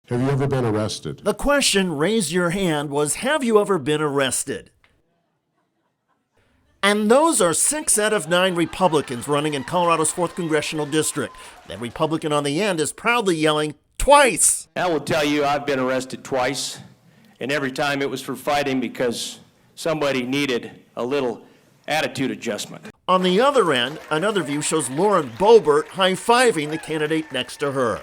Have you ever been arrested? The question, raise your hand, was, have you ever been arrested? And those are 6 out of 9 Republicans running in Colorado's 4th Congressional District. That Republican on the end is proudly yelling, twice! I will tell you, I've been arrested twice, and every time it was for fighting because somebody needed a little attitude adjustment. On the other end, another view shows Lauren Boebert high-fiving the candidate next to her.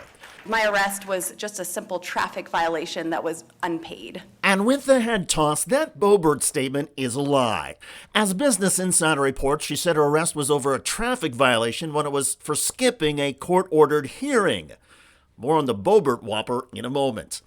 My arrest was just a simple traffic violation that was unpaid. And with the head toss, that Boebert statement is a lie. As Business Insider reports, she said her arrest was over a traffic violation when it was for skipping a court-ordered hearing. More on the Boebert whopper in a moment.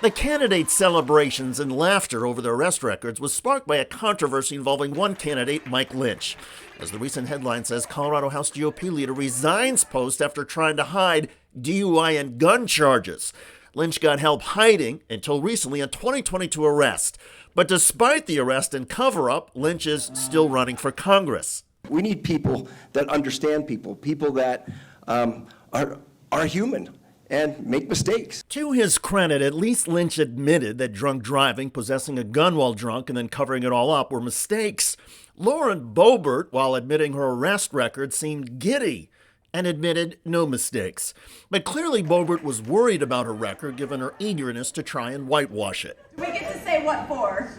The candidate's celebrations and laughter over their arrest records was sparked by a controversy involving one candidate, Mike Lynch. As the recent headline says, Colorado House GOP leader resigns post after trying to hide DUI and gun charges. Lynch got help hiding until recently a 2022 arrest. But despite the arrest and cover-up, Lynch is still running for Congress. We need people that understand people that are human and make mistakes. To his credit, at least Lynch admitted that drunk driving, possessing a gun while drunk, and then covering it all up were mistakes. Lauren Boebert, while admitting her arrest record, seemed giddy and admitted no mistakes. But clearly Boebert was worried about her record given her eagerness to try and whitewash it. Do we get to say what for?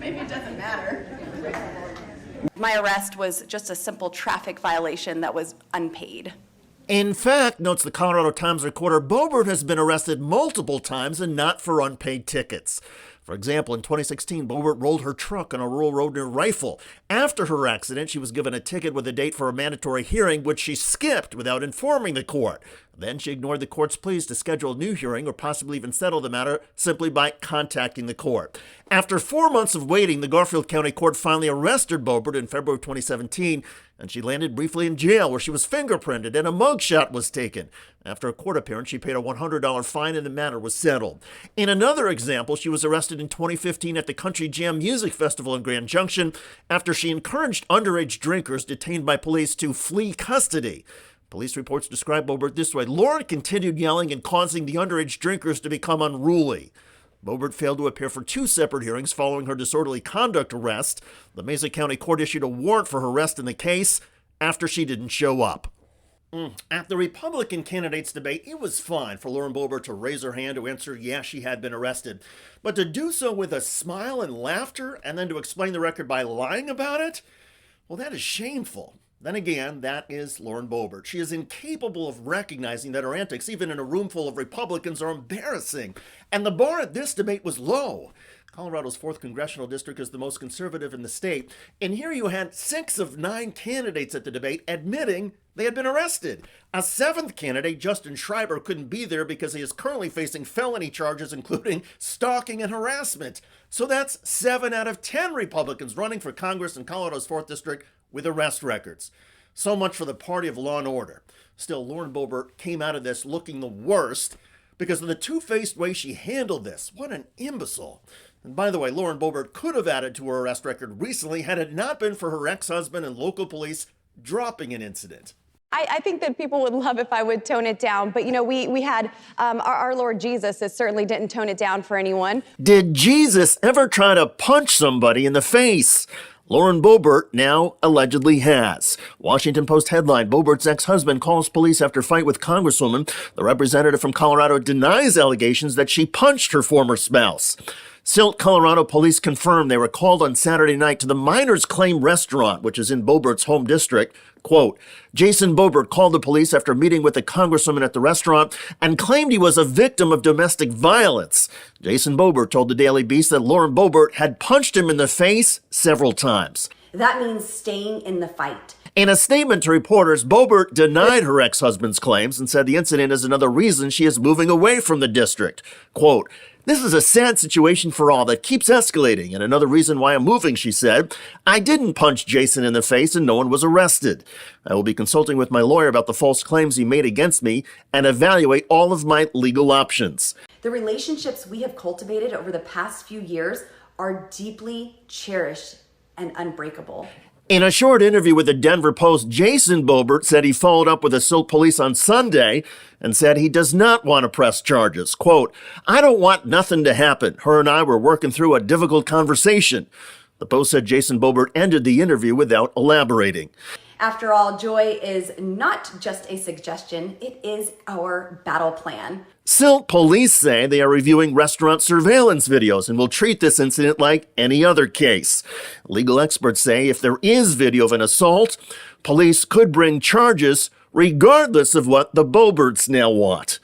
Maybe it doesn't matter. My arrest was just a simple traffic violation that was unpaid. In fact, notes the Colorado Times recorder, Boebert has been arrested multiple times and not for unpaid tickets. For example, in 2016, Boebert rolled her truck on a rural road near Rifle. After her accident, she was given a ticket with a date for a mandatory hearing, which she skipped without informing the court. Then she ignored the court's pleas to schedule a new hearing or possibly even settle the matter simply by contacting the court. After 4 months of waiting, the Garfield County Court finally arrested Boebert in February of 2017, and she landed briefly in jail where she was fingerprinted and a mugshot was taken. After a court appearance, she paid a $100 fine and the matter was settled. In another example, she was arrested in 2015 at the Country Jam Music Festival in Grand Junction after she encouraged underage drinkers detained by police to flee custody. Police reports describe Boebert this way: Lauren continued yelling and causing the underage drinkers to become unruly. Boebert failed to appear for 2 separate hearings following her disorderly conduct arrest. The Mesa County Court issued a warrant for her arrest in the case after she didn't show up. At the Republican candidates debate, it was fine for Lauren Boebert to raise her hand to answer yes, she had been arrested. But to do so with a smile and laughter and then to explain the record by lying about it, well, that is shameful. Then again, that is Lauren Boebert. She is incapable of recognizing that her antics, even in a room full of Republicans, are embarrassing. And the bar at this debate was low. Colorado's 4th Congressional District is the most conservative in the state. And here you had 6 of 9 candidates at the debate admitting they had been arrested. A 7th candidate, Justin Schreiber, couldn't be there because he is currently facing felony charges, including stalking and harassment. So that's 7 out of 10 Republicans running for Congress in Colorado's 4th District with arrest records. So much for the party of law and order. Still, Lauren Boebert came out of this looking the worst because of the two-faced way she handled this. What an imbecile. And by the way, Lauren Boebert could have added to her arrest record recently had it not been for her ex-husband and local police dropping an incident. I think that people would love if I would tone it down, but we had our Lord Jesus that certainly didn't tone it down for anyone. Did Jesus ever try to punch somebody in the face? Lauren Boebert now allegedly has. Washington Post headline, Boebert's ex-husband calls police after fight with Congresswoman. The representative from Colorado denies allegations that she punched her former spouse. Silt, Colorado police confirmed they were called on Saturday night to the Miners Claim restaurant, which is in Boebert's home district. Quote, Jason Boebert called the police after meeting with a congresswoman at the restaurant and claimed he was a victim of domestic violence. Jason Boebert told the Daily Beast that Lauren Boebert had punched him in the face several times. That means staying in the fight. In a statement to reporters, Boebert denied her ex-husband's claims and said the incident is another reason she is moving away from the district. Quote, this is a sad situation for all that keeps escalating, and another reason why I'm moving, she said. I didn't punch Jason in the face and no one was arrested. I will be consulting with my lawyer about the false claims he made against me and evaluate all of my legal options. The relationships we have cultivated over the past few years are deeply cherished and unbreakable. In a short interview with the Denver Post, Jason Boebert said he followed up with the Silk Police on Sunday and said he does not want to press charges. Quote, "I don't want nothing to happen. Her and I were working through a difficult conversation." The Post said Jason Boebert ended the interview without elaborating. After all, joy is not just a suggestion, it is our battle plan. Silk Police say they are reviewing restaurant surveillance videos and will treat this incident like any other case. Legal experts say if there is video of an assault, police could bring charges regardless of what the Boeberts now want.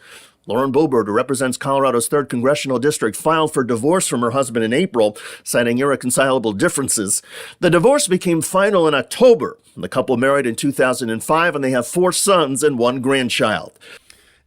Lauren Boebert, who represents Colorado's 3rd Congressional District, filed for divorce from her husband in April, citing irreconcilable differences. The divorce became final in October. The couple married in 2005, and they have 4 sons and 1 grandchild.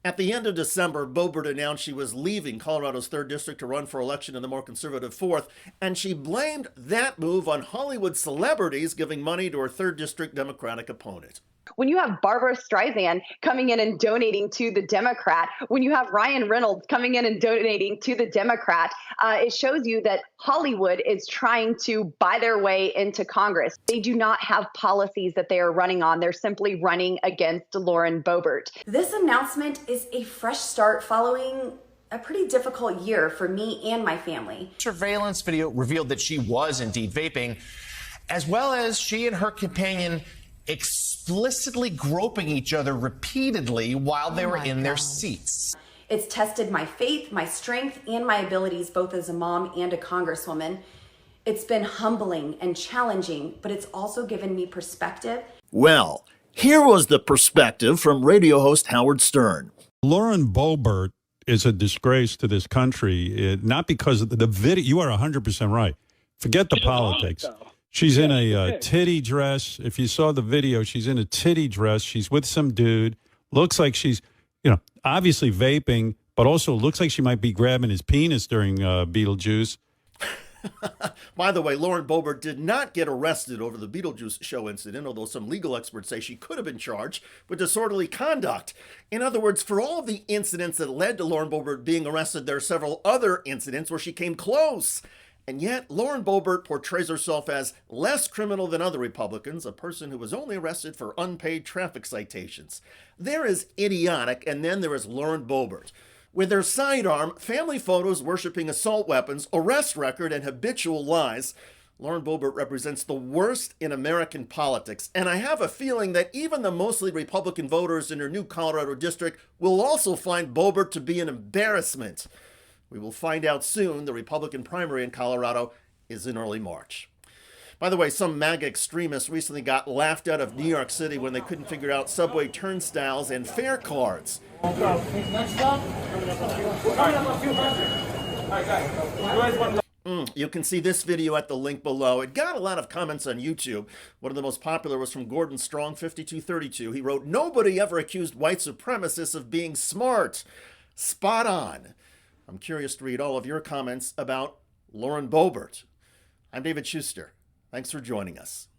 At the end of December, Boebert announced she was leaving Colorado's 3rd District to run for election in the more conservative 4th, and she blamed that move on Hollywood celebrities giving money to her 3rd District Democratic opponent. When you have Barbara Streisand coming in and donating to the Democrat, when you have Ryan Reynolds coming in and donating to the Democrat, it shows you that Hollywood is trying to buy their way into Congress. They do not have policies that they are running on. They're simply running against Lauren Boebert. This announcement is a fresh start following a pretty difficult year for me and my family. Surveillance video revealed that she was indeed vaping, as well as she and her companion explicitly groping each other repeatedly while they were in their seats. It's tested my faith, my strength, and my abilities both as a mom and a congresswoman. It's been humbling and challenging, but it's also given me perspective. Well, here was the perspective from radio host Howard Stern. Lauren Boebert is a disgrace to this country, not because of the video. You are 100% right. Forget the politics. She's in a titty dress. If you saw the video, she's in a titty dress. She's with some dude. Looks like she's, obviously vaping, but also looks like she might be grabbing his penis during Beetlejuice. By the way, Lauren Boebert did not get arrested over the Beetlejuice show incident, although some legal experts say she could have been charged with disorderly conduct. In other words, for all of the incidents that led to Lauren Boebert being arrested, there are several other incidents where she came close. And yet, Lauren Boebert portrays herself as less criminal than other Republicans, a person who was only arrested for unpaid traffic citations. There is idiotic, and then there is Lauren Boebert. With her sidearm, family photos worshiping assault weapons, arrest record, and habitual lies, Lauren Boebert represents the worst in American politics. And I have a feeling that even the mostly Republican voters in her new Colorado district will also find Boebert to be an embarrassment. We will find out soon. The Republican primary in Colorado is in early March. By the way, some MAGA extremists recently got laughed out of New York City when they couldn't figure out subway turnstiles and fare cards. You can see this video at the link below. It got a lot of comments on YouTube. One of the most popular was from Gordon Strong 5232. He wrote, "Nobody ever accused white supremacists of being smart." Spot on. I'm curious to read all of your comments about Lauren Boebert. I'm David Shuster. Thanks for joining us.